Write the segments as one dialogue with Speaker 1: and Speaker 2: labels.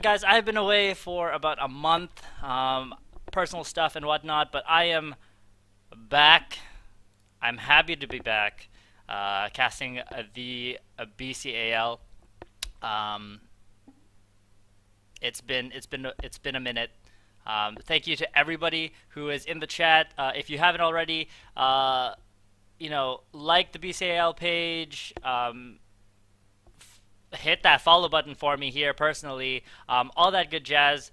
Speaker 1: Guys, I've been away for about a month, personal stuff and whatnot, but I am back. I'm happy to be back, casting the BCAL. Um, it's been a minute. Thank you to everybody who is in the chat. If you haven't already, like the BCAL page. Hit that follow button for me here personally. All that good jazz.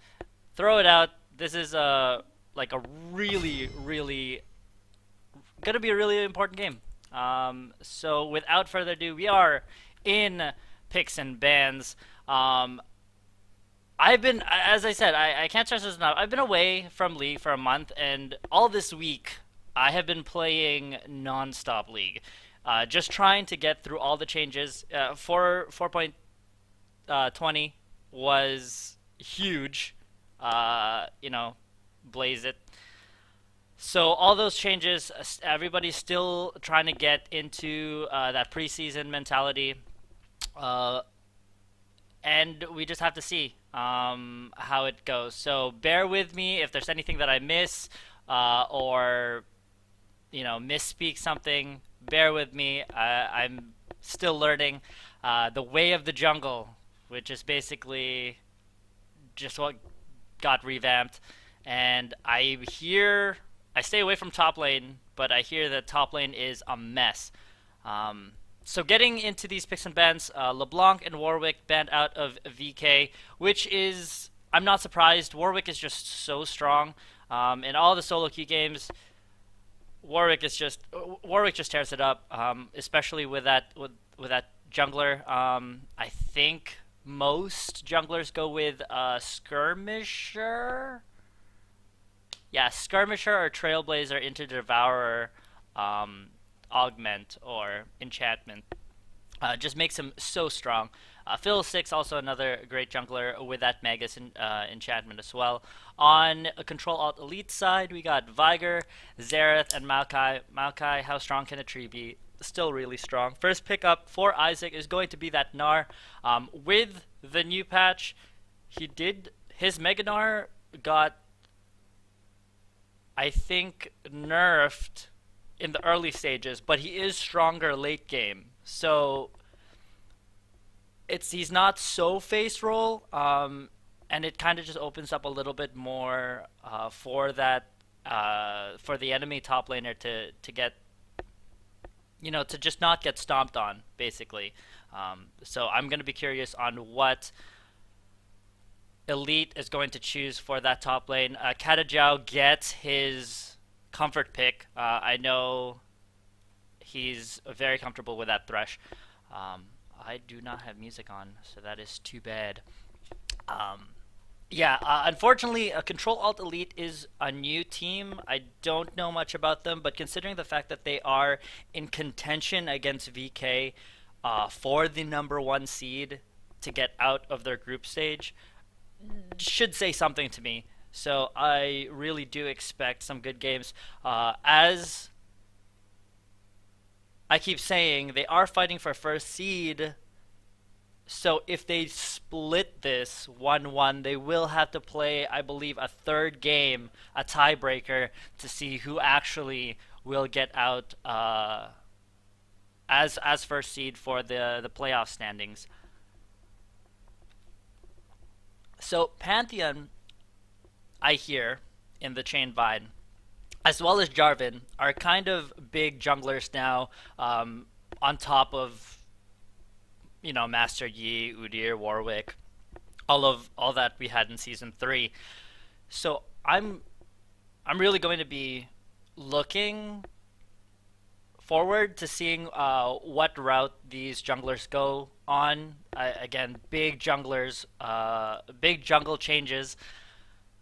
Speaker 1: Throw it out. This is like a really gonna be a really important game. So without further ado, we are in picks and bans. I've been, as I said, I can't stress this enough. I've been away from League for a month, and all this week I have been playing non-stop League. Just trying to get through all the changes. 4.20 was huge. Blaze it. So all those changes, everybody's still trying to get into that preseason mentality. Uh, and we just have to see how it goes. So bear with me if there's anything that I miss or misspeak something. Bear with me. I'm still learning the way of the jungle, which is basically just what got revamped. And I stay away from top lane, but I hear that top lane is a mess. So getting into these picks and bans, LeBlanc and Warwick banned out of VK, which is, I'm not surprised. Warwick is just so strong. In all the solo queue games, Warwick just tears it up, especially with that jungler. I think most junglers go with Skirmisher. Yeah, Skirmisher or Trailblazer into Devourer, Augment or Enchantment. Just makes him so strong. Phil 6, also another great jungler with that Magus enchantment as well. On a Control Alt Elite side, we got Viger, Xerath, and Maokai. Maokai, how strong can a tree be? Still really strong. First pickup for Isaac is going to be that Gnar. With the new patch, his Mega Gnar got, I think, nerfed in the early stages, but he is stronger late game. So he's not so face roll, and it kind of just opens up a little bit more for that for the enemy top laner to get to just not get stomped on basically. So I'm gonna be curious on what Elite is going to choose for that top lane. Katajiao gets his comfort pick. I know he's very comfortable with that Thresh. I do not have music on, so that is too bad. Unfortunately, Control Alt Elite is a new team. I don't know much about them, but considering the fact that they are in contention against VK for the #1 seed to get out of their group stage, should say something to me. So I really do expect some good games. As I keep saying, they are fighting for first seed. So if they split this 1-1, they will have to play, I believe, a third game, a tiebreaker, to see who actually will get out as first seed for the playoff standings. So Pantheon, I hear in the chain vine, as well as Jarvan, are kind of big junglers now, on top of Master Yi, Udyr, Warwick, all that we had in season 3. So I'm really going to be looking forward to seeing what route these junglers go on. Again, big junglers, big jungle changes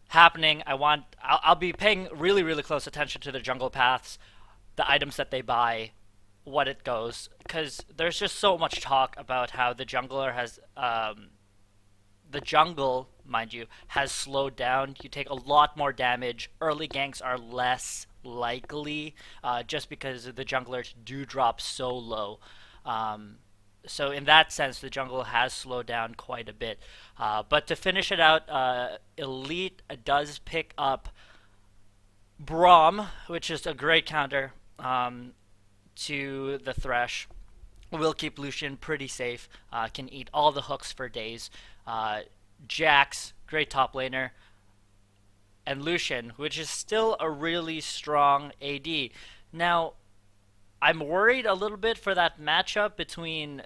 Speaker 1: happening. I'll be paying really close attention to the jungle paths, the items that they buy, what it goes, because there's just so much talk about how the jungle, mind you, has slowed down. You take a lot more damage. Early ganks are less likely, just because the junglers do drop so low. So in that sense, the jungle has slowed down quite a bit. But to finish it out, Elite does pick up Braum, which is a great counter to the Thresh. Will keep Lucian pretty safe. Can eat all the hooks for days. Jax, great top laner, and Lucian, which is still a really strong AD. Now, I'm worried a little bit for that matchup between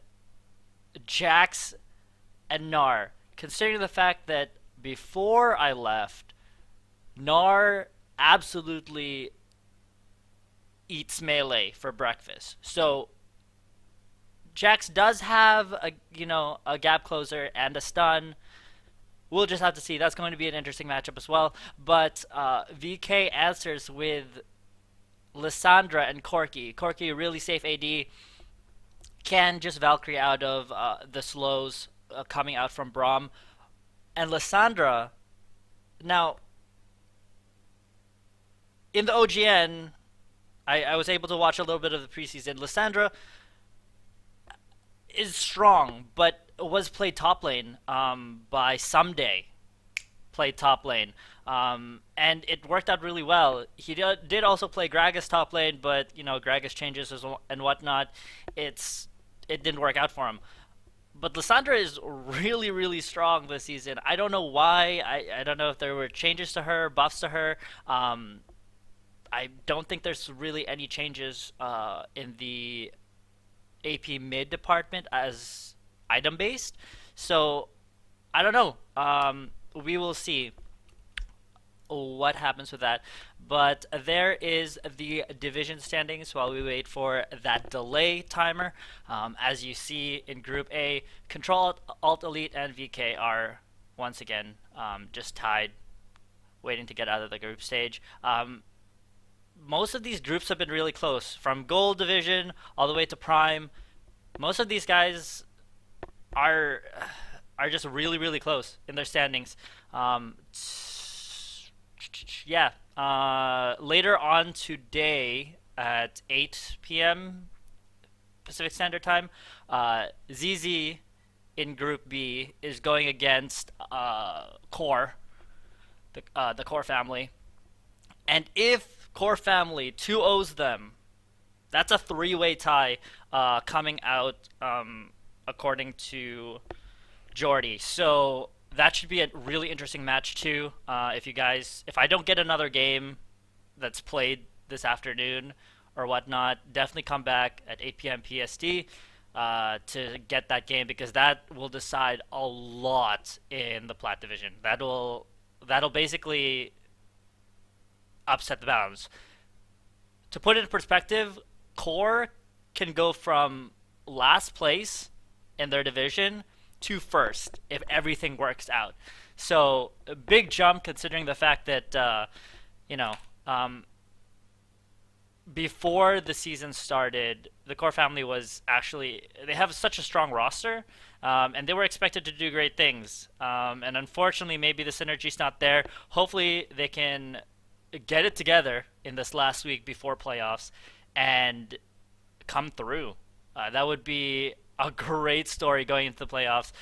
Speaker 1: Jax and Gnar, considering the fact that before I left, Gnar absolutely eats melee for breakfast. So Jax does have a gap closer and a stun. We'll just have to see. That's going to be an interesting matchup as well. But VK answers with Lissandra and Corki. Corki, really safe AD, can just Valkyrie out of the slows coming out from Braum. And Lissandra, now, in the OGN, I was able to watch a little bit of the preseason. Lissandra is strong, but was played top lane by Someday. Played top lane. And it worked out really well. He did also play Gragas top lane, but Gragas changes and whatnot. It didn't work out for him. But Lissandra is really, really strong this season. I don't know why. I don't know if there were changes to her, buffs to her. I don't think there's really any changes in the AP mid department as item based. So I don't know. We will see what happens with that. But there is the division standings while we wait for that delay timer. As you see in Group A, Control, Alt Elite, and VK are once again just tied, waiting to get out of the group stage. Most of these groups have been really close, from Gold Division all the way to Prime. Most of these guys are just really, really close in their standings. Yeah. Later on today at 8 p.m. Pacific Standard Time, ZZ in Group B is going against Core, the Core family. And if Core family 2-0s them, that's a three-way tie coming out according to Jordy. So that should be a really interesting match too. If I don't get another game that's played this afternoon or whatnot, definitely come back at 8 p.m. PST to get that game, because that will decide a lot in the Plat division. That'll basically upset the balance. To put it in perspective, Core can go from last place in their division to first if everything works out. So a big jump, considering the fact that before the season started, the Core family they have such a strong roster, and they were expected to do great things. And unfortunately, maybe the synergy's not there. Hopefully, they can get it together in this last week before playoffs and come through. That would be a great story going into the playoffs.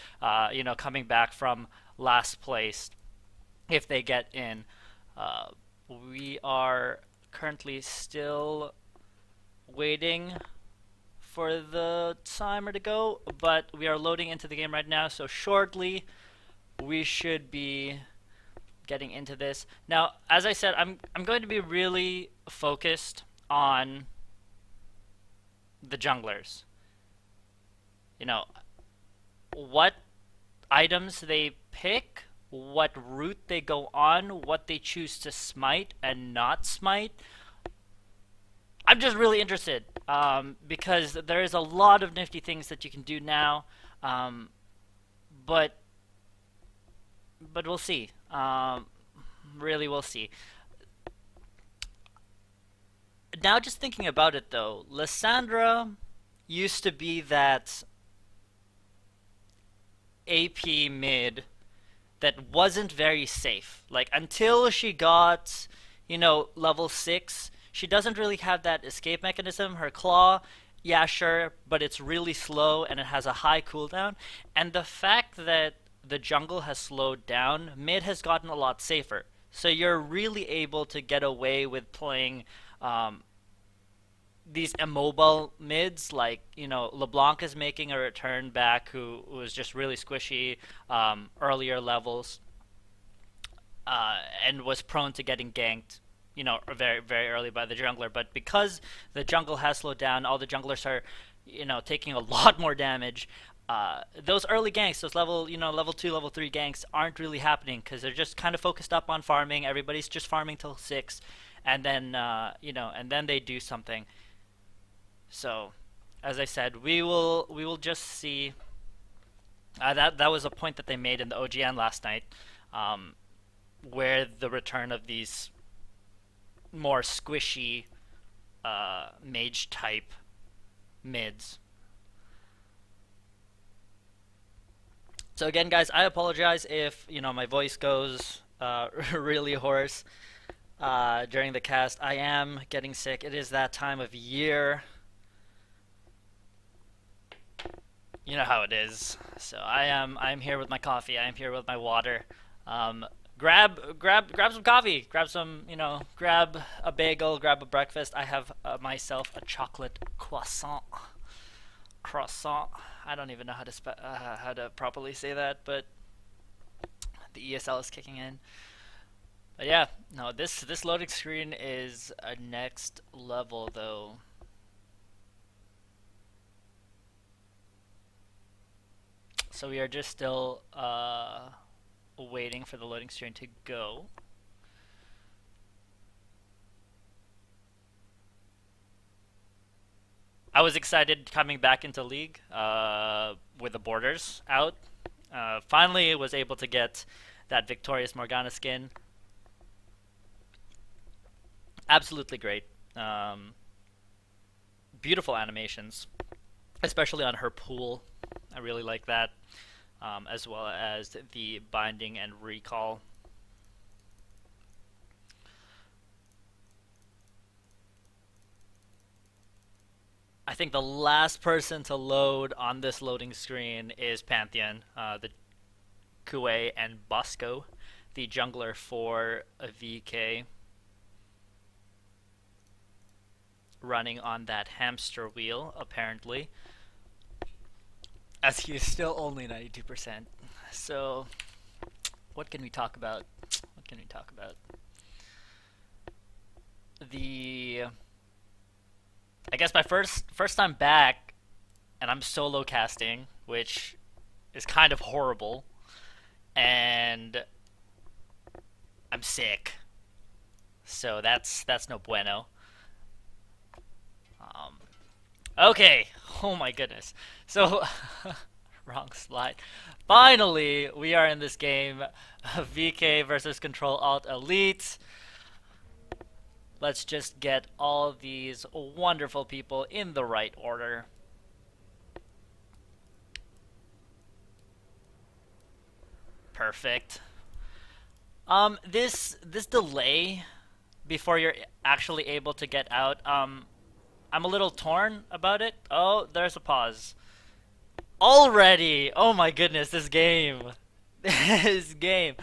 Speaker 1: Coming back from last place if they get in. We are currently still waiting for the timer to go, but we are loading into the game right now, so shortly we should be getting into this. Now, as I said, I'm going to be really focused on the junglers. What items they pick, what route they go on, what they choose to smite and not smite. I'm just really interested because there is a lot of nifty things that you can do now, but we'll see. Really, we'll see. Now, just thinking about it though, Lissandra used to be that AP mid that wasn't very safe. Like, until she got, level 6, she doesn't really have that escape mechanism. Her claw Yeah, sure, but it's really slow and it has a high cooldown. And the fact that the jungle has slowed down, mid has gotten a lot safer. So you're really able to get away with playing um, these immobile mids, like LeBlanc is making a return back, who was just really squishy earlier levels, and was prone to getting ganked, very very early by the jungler. But because the jungle has slowed down, all the junglers are, taking a lot more damage. Those early ganks, those level 2, level 3 ganks aren't really happening because they're just kind of focused up on farming. Everybody's just farming till 6, and then and then they do something. So, as I said, we will just see. That was a point that they made in the OGN last night, um, where the return of these more squishy mage type mids. So again, guys, I apologize if my voice goes really hoarse during the cast. I am getting sick. It is that time of year. You know how it is. So I'm here with my coffee. I am here with my water. Grab some coffee. Grab some, grab a bagel. Grab a breakfast. I have myself a chocolate croissant. Croissant. I don't even know how to properly say that, but the ESL is kicking in. But yeah, no, this loading screen is a next level though. So we are just still waiting for the loading screen to go. I was excited coming back into League with the borders out. Finally was able to get that Victorious Morgana skin. Absolutely great. Beautiful animations, especially on her pool. I really like that, as well as the binding and recall. I think the last person to load on this loading screen is Pantheon, the Kue and Bosco, the jungler for a VK, running on that hamster wheel, apparently, as he is still only 92%. So, what can we talk about? What can we talk about? I guess my first time back, and I'm solo casting, which is kind of horrible, and I'm sick, so that's no bueno. Okay, oh my goodness. So, wrong slide. Finally, we are in this game, VK versus Control Alt Elite. Let's just get all these wonderful people in the right order. Perfect. This delay before you're actually able to get out, I'm a little torn about it. Oh, there's a pause. Already! Oh my goodness, this game. This game.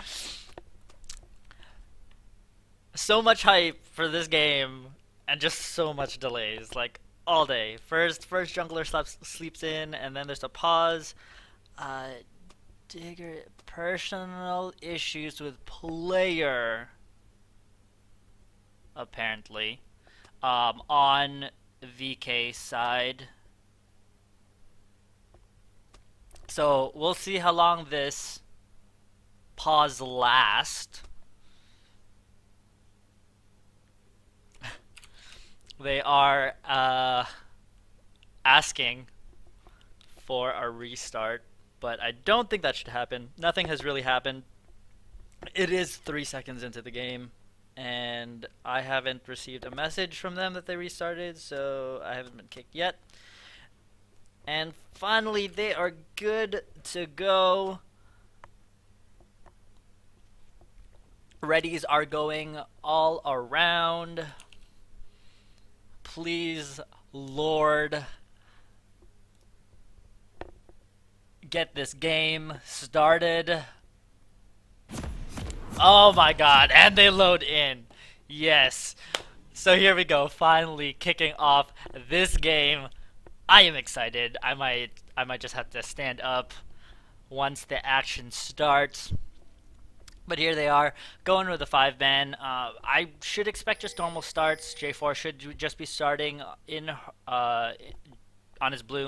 Speaker 1: So much hype for this game, and just so much delays, like all day. First jungler sleeps in, and then there's a pause. Digger personal issues with player, apparently, on VK side. So we'll see how long this pause lasts. They are asking for a restart, but I don't think that should happen. Nothing has really happened. It is 3 seconds into the game, and I haven't received a message from them that they restarted, so I haven't been kicked yet. And finally, they are good to go. Readies are going all around. Please, Lord, get this game started. Oh my god, and they load in. Yes. So here we go, finally kicking off this game. I am excited. I might just have to stand up once the action starts. But here they are, going with the 5-man. I should expect just normal starts. J4 should just be starting in on his blue,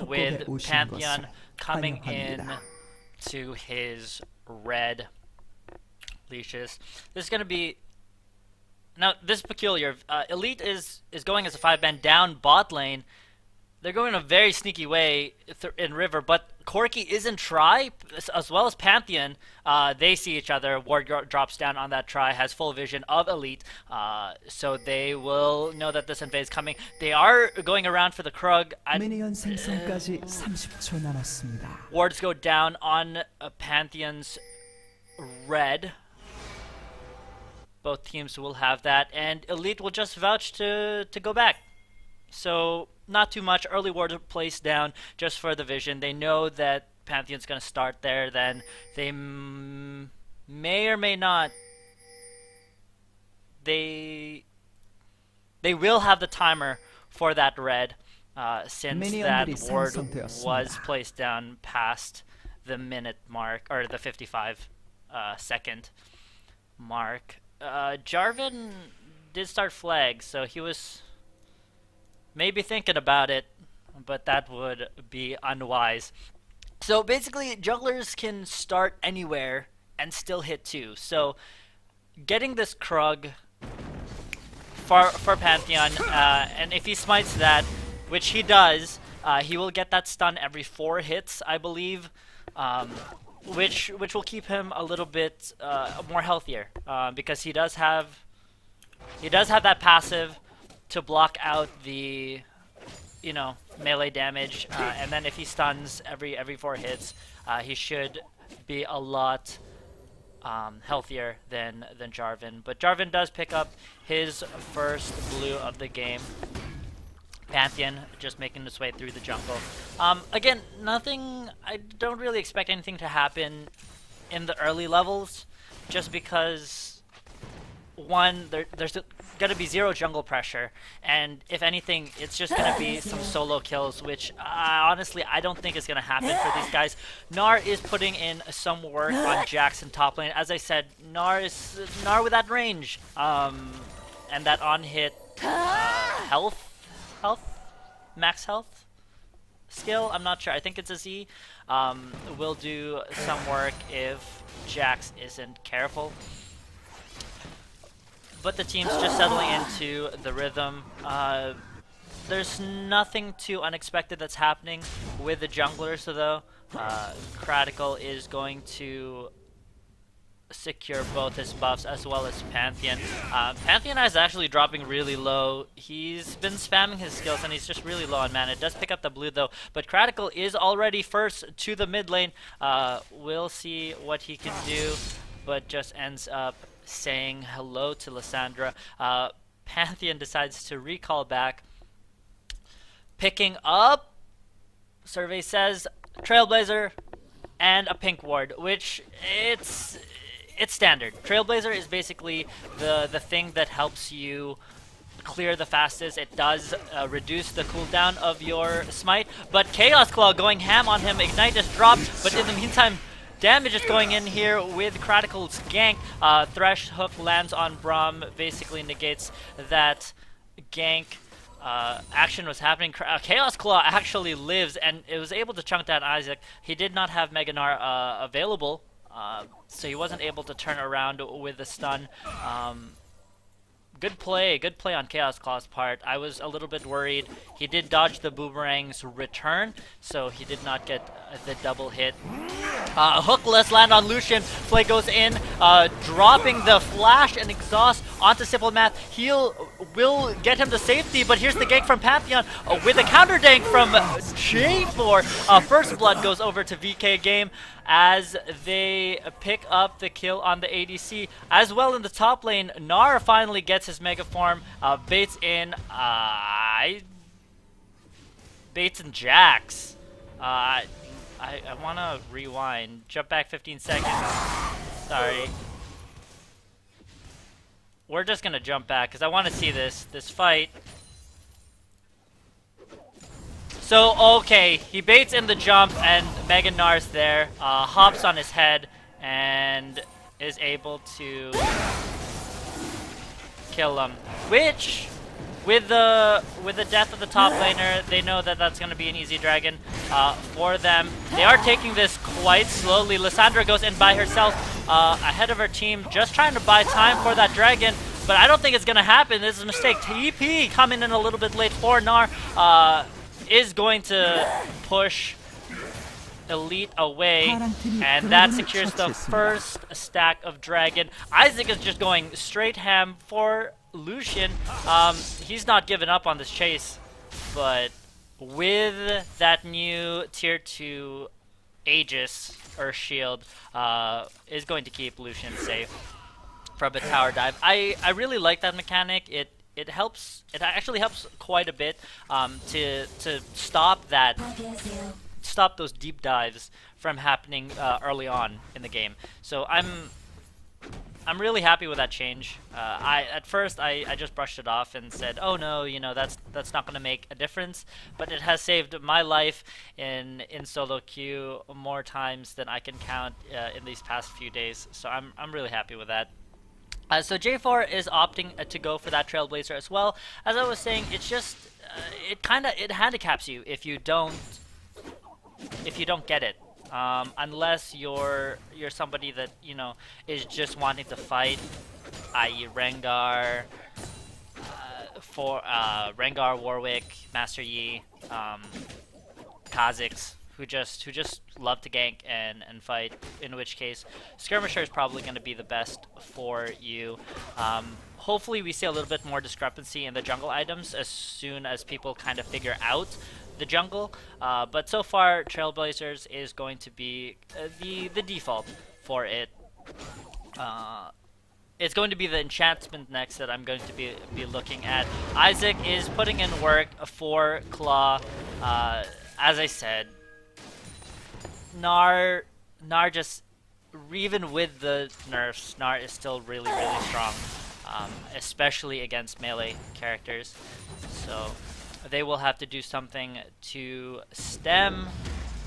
Speaker 1: with Pantheon coming in to his red leashes. This is going to be... Now, this is peculiar. Elite is going as a 5-man down bot lane. They're going in a very sneaky way in river, but Corki is in try, as well as Pantheon. They see each other. Ward drops down on that try, has full vision of Elite, so they will know that this invade is coming. They are going around for the Krug. Wards go down on Pantheon's red. Both teams will have that, and Elite will just vouch to go back. So, not too much. Early ward placed down just for the vision. They know that Pantheon's going to start there, then they may or may not. They will have the timer for that red, since that ward was placed down past the minute mark, or the 55 second mark. Jarvan did start flag, so he was maybe thinking about it, but that would be unwise. So basically, junglers can start anywhere and still hit 2. So getting this Krug for Pantheon, and if he smites that, which he does, he will get that stun every 4 hits, I believe. Which will keep him a little bit more healthier, because he does have that passive to block out the melee damage, and then if he stuns every 4 hits, he should be a lot healthier than Jarvan. But Jarvan does pick up his first blue of the game. Pantheon just making its way through the jungle. Again, I don't really expect anything to happen in the early levels, just because, one, there's going to be 0 jungle pressure, and if anything, it's just going to be some solo kills, which honestly I don't think is going to happen for these guys. Gnar is putting in some work on Jackson top lane. As I said, Gnar with that range, and that on-hit max health skill, I'm not sure, I think it's a Z, will do some work if Jax isn't careful. But the team's just settling into the rhythm. There's nothing too unexpected that's happening with the junglers, though. Cratical is going to secure both his buffs as well as Pantheon. Pantheon is actually dropping really low. He's been spamming his skills and he's just really low on mana. It does pick up the blue though, but Cratical is already first to the mid lane. We'll see what he can do, but just ends up saying hello to Lissandra. Pantheon decides to recall back, picking up, survey says, Trailblazer and a pink ward, which it's standard. Trailblazer is basically the thing that helps you clear the fastest. It does reduce the cooldown of your smite, but Chaos Claw going ham on him. Ignite is dropped, but in the meantime, damage is going in here with Cratical's gank. Thresh Hook lands on Braum, basically negates that gank. Action was happening. Chaos Claw actually lives and it was able to chunk down Isaac. He did not have Mega Gnar available, so he wasn't able to turn around with the stun. Good play on Chaos Claw's part. I was a little bit worried. He did dodge the boomerang's return, so he did not get the double hit. Hookless land on Lucian. Flay goes in, dropping the flash and exhaust onto Simple Math. Heal will get him to safety, but here's the gank from Pantheon with a counter dank from J4. First Blood goes over to VK Game as they pick up the kill on the ADC. As well in the top lane, Gnar finally gets his Mega Form, baits in Jax. I want to rewind. Jump back 15 seconds. Sorry. We're just going to jump back because I want to see this fight. So, okay, he baits in the jump, and Mega Nar's there, hops on his head, and is able to kill him. Which, with the death of the top laner, they know that that's going to be an easy dragon for them. They are taking this quite slowly. Lissandra goes in by herself ahead of her team, just trying to buy time for that dragon. But I don't think it's going to happen. This is a mistake. TP coming in a little bit late for Gnar. Is going to push Elite away, and that secures the first stack of Dragon. Isaac is just going straight ham for Lucian. He's not giving up on this chase, but with that new tier 2 Aegis or shield, is going to keep Lucian safe from a tower dive. I really like that mechanic. It helps. It actually helps quite a bit to stop those deep dives from happening early on in the game. So I'm really happy with that change. At first I just brushed it off and said, oh no, you know, that's not going to make a difference. But it has saved my life in solo queue more times than I can count in these past few days. So I'm really happy with that. So J4 is opting to go for that Trailblazer as well. As I was saying, it's just it handicaps you if you don't get it, unless you're somebody that, you know, is just wanting to fight, i.e. Rengar, Rengar, Warwick, Master Yi, Kha'Zix, who just love to gank and fight, in which case Skirmisher is probably going to be the best for you. Hopefully we see a little bit more discrepancy in the jungle items as soon as people kind of figure out the jungle, but so far Trailblazers is going to be the default for it. It's going to be the enchantment next that I'm going to be looking at. Isaac is putting in work for Claw. As I said, Gnar just, even with the nerfs, Gnar is still really strong, especially against melee characters. So they will have to do something to stem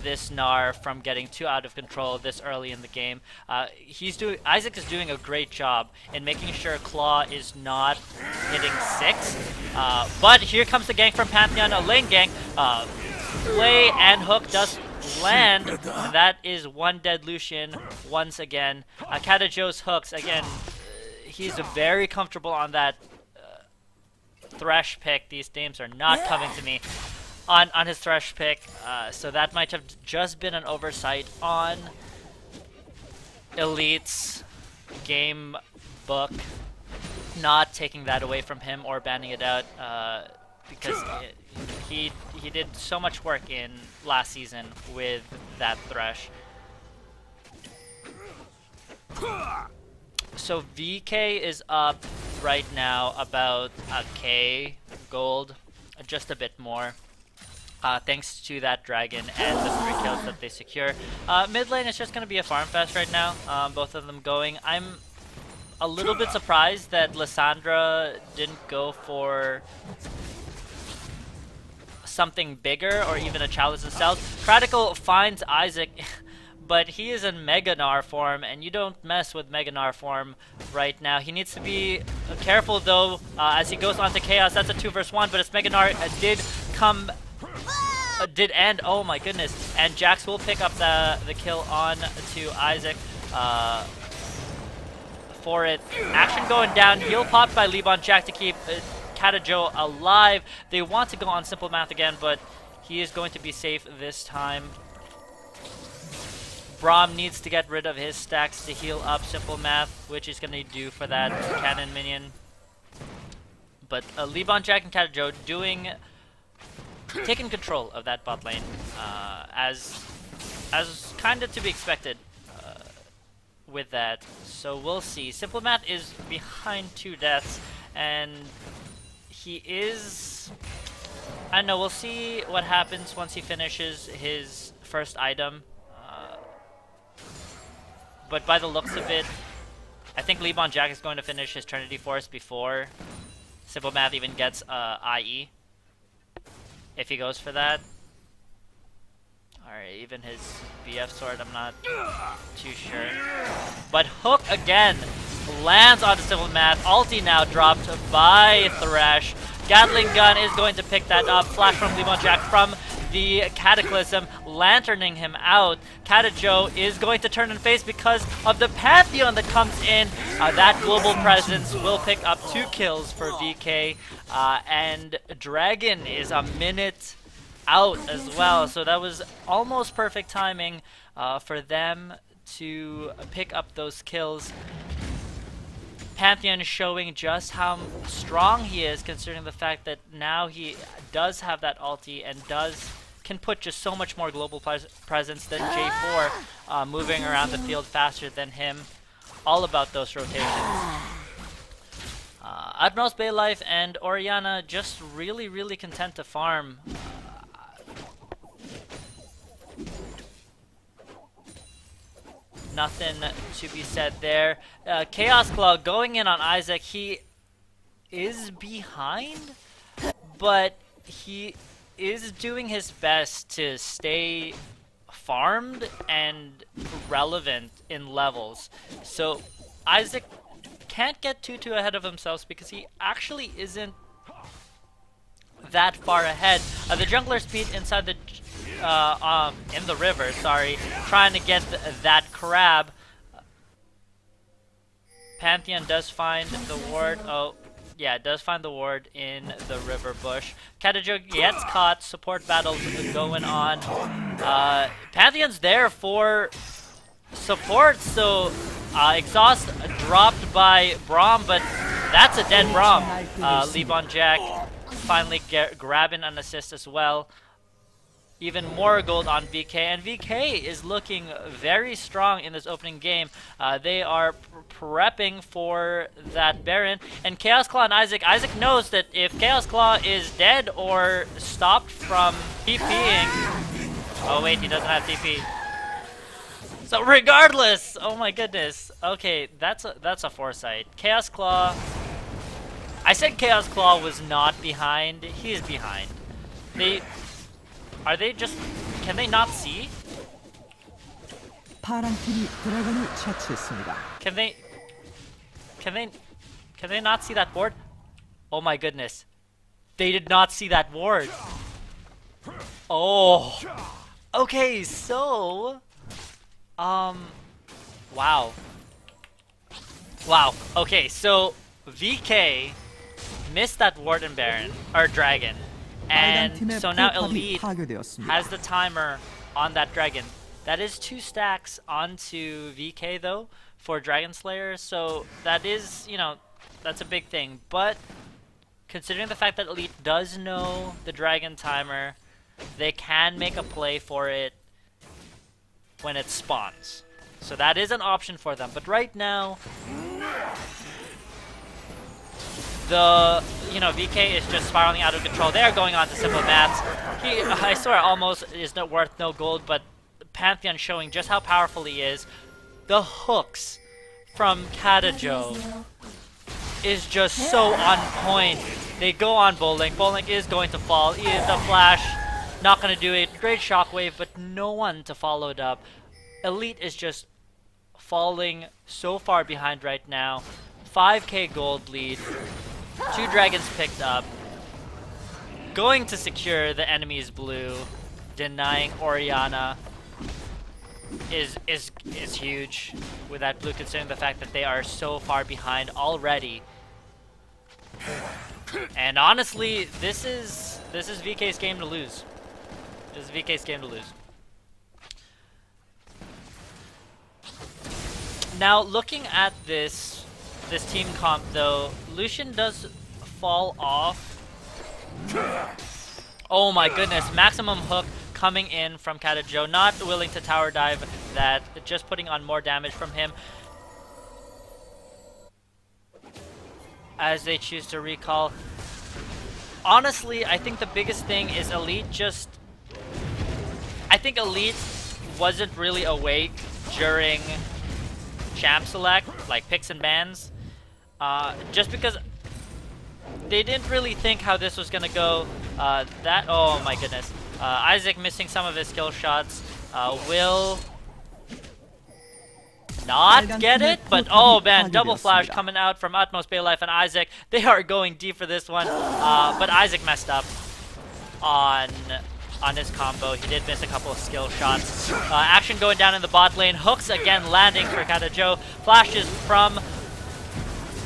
Speaker 1: this Gnar from getting too out of control this early in the game. Isaac is doing a great job in making sure Claw is not hitting 6. But here comes the gank from Pantheon, a lane gank. Play and hook does land, and that is one dead Lucian once again. Katajo's hooks, again, he's very comfortable on that Thresh pick. These names are not coming to me on his Thresh pick, so that might have just been an oversight on Elite's game book, not taking that away from him or banning it out, because he did so much work in last season with that Thresh. So VK is up right now about a K gold, just a bit more, thanks to that dragon and the 3 kills that they secure. Mid lane is just going to be a farm fest right now, both of them going. I'm a little bit surprised that Lissandra didn't go for something bigger or even a chalice itself. Practical finds Isaac, but he is in Mega Gnar form, and you don't mess with Mega Gnar form right now. He needs to be careful though, as he goes on to Chaos. That's a 2 vs 1, but his Mega Gnar did end. Oh my goodness. And Jax will pick up the kill on to Isaac for it. Action going down. Heal popped by Libon Jack to keep Katajo alive. They want to go on Simple Math again, but he is going to be safe this time. Braum needs to get rid of his stacks to heal up Simple Math, which he's going to do for that cannon minion. But Libon Jack and Katajo taking control of that bot lane, as kind of to be expected with that. So we'll see. Simple Math is behind 2 deaths, and he is, I don't know, we'll see what happens once he finishes his first item. But by the looks of it, I think Lebon Jack is going to finish his Trinity Force before Simple Math even gets IE. If he goes for that. Alright, even his BF sword, I'm not too sure. But Hook again lands onto Simple Math. Ulti now dropped by Thresh. Gatling Gun is going to pick that up. Flash from Lebon Jack from the Cataclysm, lanterning him out. Katajo is going to turn and face because of the Pantheon that comes in. That global presence will pick up 2 kills for VK. And Dragon is a minute out as well. So that was almost perfect timing for them to pick up those kills. Pantheon showing just how strong he is, considering the fact that now he does have that ulti and can put just so much more global presence than J4, moving around the field faster than him. All about those rotations. Admiral's Bay Life and Orianna just really content to farm. Nothing to be said there. Chaos Claw going in on Isaac. He is behind, but he is doing his best to stay farmed and relevant in levels. So Isaac can't get too ahead of himself because he actually isn't that far ahead. The jungler speed inside the in the river, sorry, trying to get that crab. Pantheon does find the ward. Oh, yeah, does find the ward in the river bush. Katajo gets caught. Support battles going on. Pantheon's there for support, so exhaust dropped by Braum, but that's a dead Braum. Lebon Jack finally grabbing an assist as well. Even more gold on VK, and VK is looking very strong in this opening game. They are prepping for that Baron, and Chaos Claw and Isaac. Isaac knows that if Chaos Claw is dead or stopped from TPing... Oh wait, he doesn't have TP. So regardless, oh my goodness. Okay, that's a foresight. Chaos Claw... I said Chaos Claw was not behind. He is behind. Are they just... Can they not see? Can they not see that ward? Oh my goodness. They did not see that ward. Oh. Okay, so... Wow. Wow. Okay, so VK missed that ward and Baron, or Dragon. And so now Elite has the timer on that Dragon. That is 2 stacks onto VK though for Dragon Slayer, so that is, you know, that's a big thing. But considering the fact that Elite does know the Dragon timer, they can make a play for it when it spawns. So that is an option for them. But right now, VK is just spiraling out of control. They are going on to Simple Maths. I swear, almost is not worth no gold, but Pantheon showing just how powerful he is. The hooks from Katajo is just so on point. They go on Bowling. Bowling is going to fall. The flash, not going to do it. Great shockwave, but no one to follow it up. Elite is just falling so far behind right now. 5k gold lead. 2 dragons picked up. Going to secure the enemy's blue. Denying Orianna is huge with that blue, considering the fact that they are so far behind already. And honestly, this is VK's game to lose. This is VK's game to lose. Now, looking at this team comp though, Lucian does fall off. Oh my goodness, maximum hook coming in from Katajo, not willing to tower dive that, just putting on more damage from him. As they choose to recall. Honestly, I think the biggest thing is Elite just... think Elite wasn't really awake during champ select, like picks and bans, just because they didn't really think how this was gonna go. Oh my goodness. Isaac missing some of his skill shots. Will not get it, but oh man, double flash coming out from Utmost Baylife and Isaac. They are going deep for this one, but Isaac messed up on his combo. He did miss a couple of skill shots. Action going down in the bot lane. Hooks again landing for Katajo. Flashes from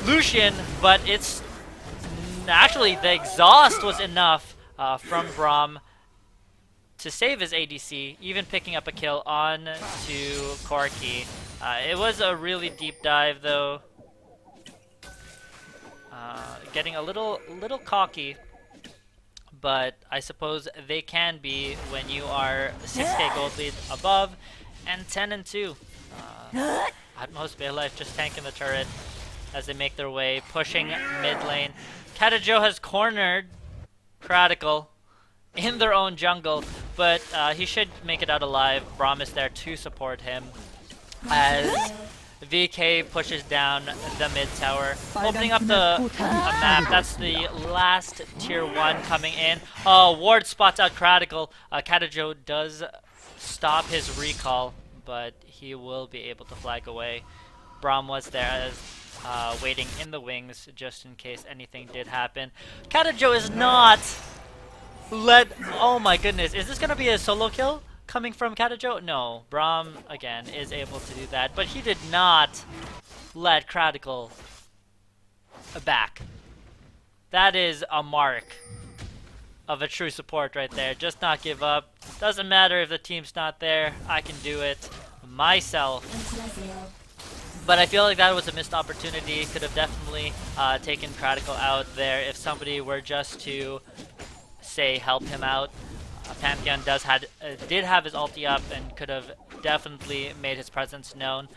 Speaker 1: Lucian, but it's actually the exhaust was enough from Braum to save his ADC, even picking up a kill on to Corki. It was a really deep dive though. Getting a little cocky, but I suppose they can be when you are 6k gold lead above and 10-2. Utmost Baylife just tanking the turret as they make their way, pushing mid lane. Katajo has cornered Critical in their own jungle, but he should make it out alive. Braum is there to support him as VK pushes down the mid tower, opening up the map. That's the last tier 1 coming in. Oh, Ward spots out Critical. Katajo does stop his recall, but he will be able to flag away. Braum was there as waiting in the wings just in case anything did happen. Katajo is not oh my goodness, is this gonna be a solo kill coming from Katajo? No, Braum again is able to do that, but he did not let Critical back. That is a mark of a true support right there. Just not give up. Doesn't matter if the team's not there, I can do it myself. But I feel like that was a missed opportunity. Could have definitely taken Critical out there if somebody were just to say help him out. Pantheon did have his ulti up and could have definitely made his presence known.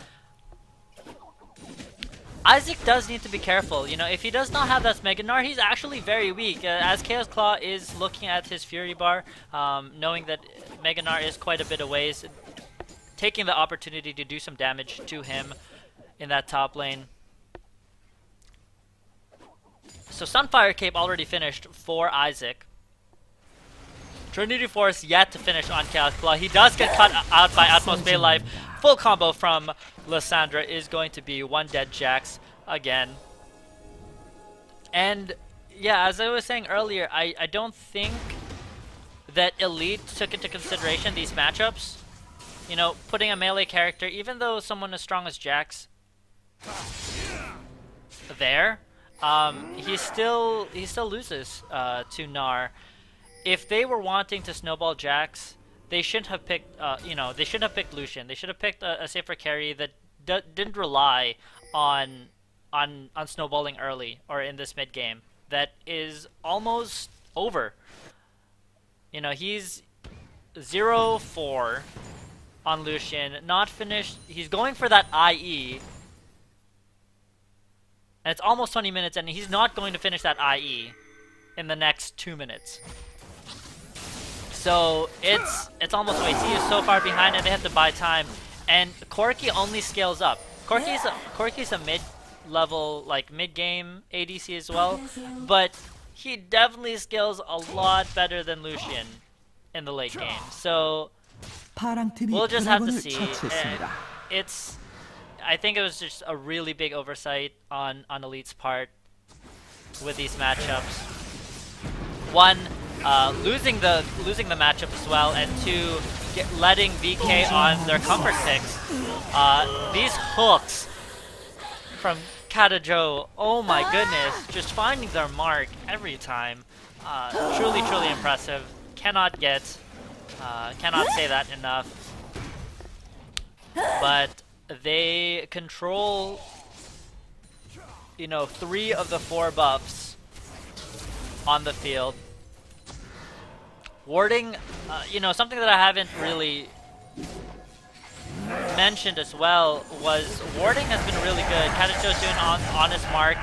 Speaker 1: Isaac does need to be careful. You know, if he does not have that Mega Gnar, he's actually very weak. As Chaos Claw is looking at his Fury Bar, knowing that Mega Gnar is quite a bit away, taking the opportunity to do some damage to him in that top lane. So Sunfire Cape already finished for Isaac. Trinity Force yet to finish on Chaos Claw. He does get cut out by Utmost Baylife. Full combo from Lissandra is going to be one dead Jax again. And yeah, as I was saying earlier, I don't think that Elite took into consideration these matchups. You know, putting a melee character, even though someone as strong as Jax there, he still loses to Gnar. If they were wanting to snowball Jax, they shouldn't have picked, they shouldn't have picked Lucian. They should have picked a safer carry that didn't rely on snowballing early or in this mid game. That is almost over. You know, he's 0-4 on Lucian, not finished. He's going for that IE. And it's almost 20 minutes, and he's not going to finish that IE in the next 2 minutes. So it's almost away. He is so far behind, and they have to buy time. And Corki only scales up. Corki's a mid-level, like mid-game ADC as well, but he definitely scales a lot better than Lucian in the late game. So we'll just have to see. I think it was just a really big oversight on Elite's part with these matchups. One, losing the matchup as well, and two, letting VK on their comfort picks. These hooks from Katajo, oh my goodness, just finding their mark every time. Truly impressive. Cannot say that enough. But they control, 3 of the 4 buffs on the field. Warding, something that I haven't really mentioned as well was warding has been really good. Katajo's doing on his mark,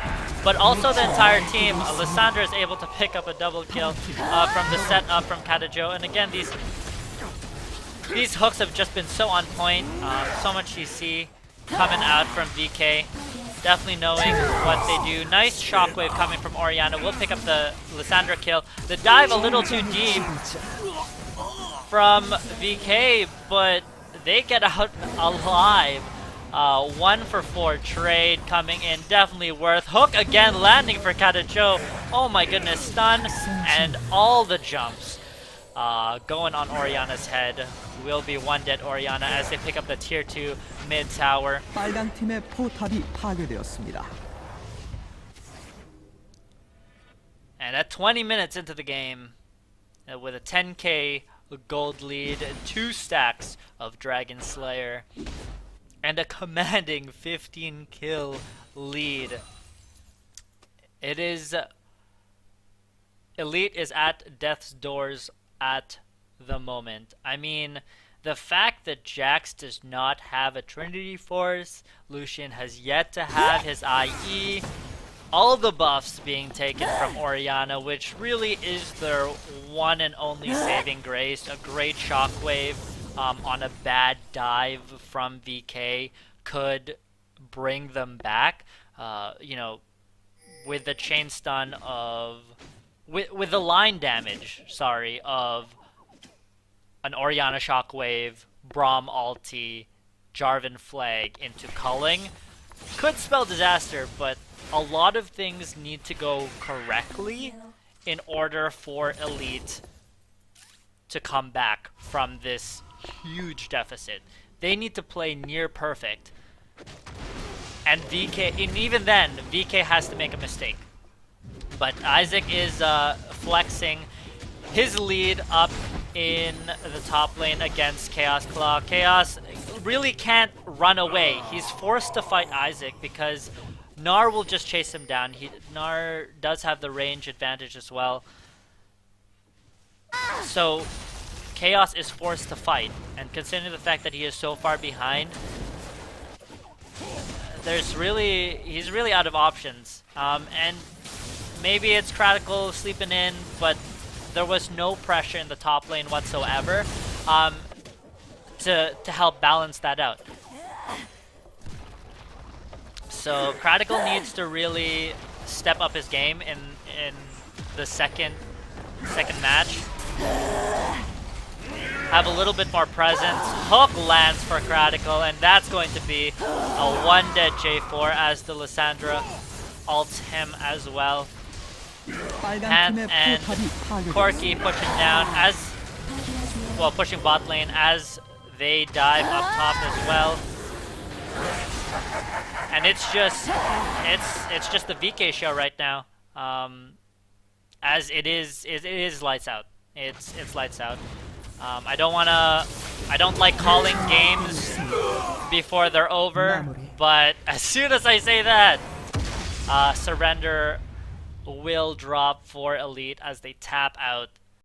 Speaker 1: but also the entire team. Lissandra is able to pick up a double kill from the setup from Katajo, and again, these These hooks have just been so on point. So much CC coming out from VK. Definitely knowing what they do. Nice shockwave coming from Oriana. We'll pick up the Lissandra kill. The dive a little too deep from VK, but they get out alive. 1 for 4 trade coming in, definitely worth. Hook again landing for Katacho. Oh my goodness, stun and all the jumps going on Oriana's head. Will be one dead Oriana as they pick up the tier 2 mid tower.
Speaker 2: 빨간 팀의 포탑이 파괴되었습니다.
Speaker 1: And at 20 minutes into the game, with a 10k gold lead, 2 stacks of Dragon Slayer, and a commanding 15 kill lead. It is Elite is at death's doors at the moment. I mean, the fact that Jax does not have a Trinity Force, Lucian has yet to have his IE, all the buffs being taken from Oriana, which really is their one and only saving grace. A great shockwave on a bad dive from VK could bring them back. You know, with the chain stun of... With the line damage, sorry, of an Oriana shockwave, Braum ulti, Jarvan flag into culling, could spell disaster, but a lot of things need to go correctly in order for Elite to come back from this huge deficit. They need to play near perfect. And VK, and even then, VK has to make a mistake. But Isaac is flexing his lead up in the top lane against Chaos Claw. Chaos really can't run away. He's forced to fight Isaac because Gnar will just chase him down. Gnar does have the range advantage as well. So Chaos is forced to fight, and considering the fact that he is so far behind, he's really out of options. And maybe it's Critical sleeping in, but there was no pressure in the top lane whatsoever to help balance that out. So Critical needs to really step up his game in the second match. Have a little bit more presence. Hook lands for Critical, and that's going to be a one dead J4 as the Lissandra ults him as well. And Corki pushing down pushing bot lane as they dive up top as well. And it's just the VK show right now. As it is lights out. It's lights out. I don't like calling games before they're over, but as soon as I say that, surrender will drop for Elite as they tap out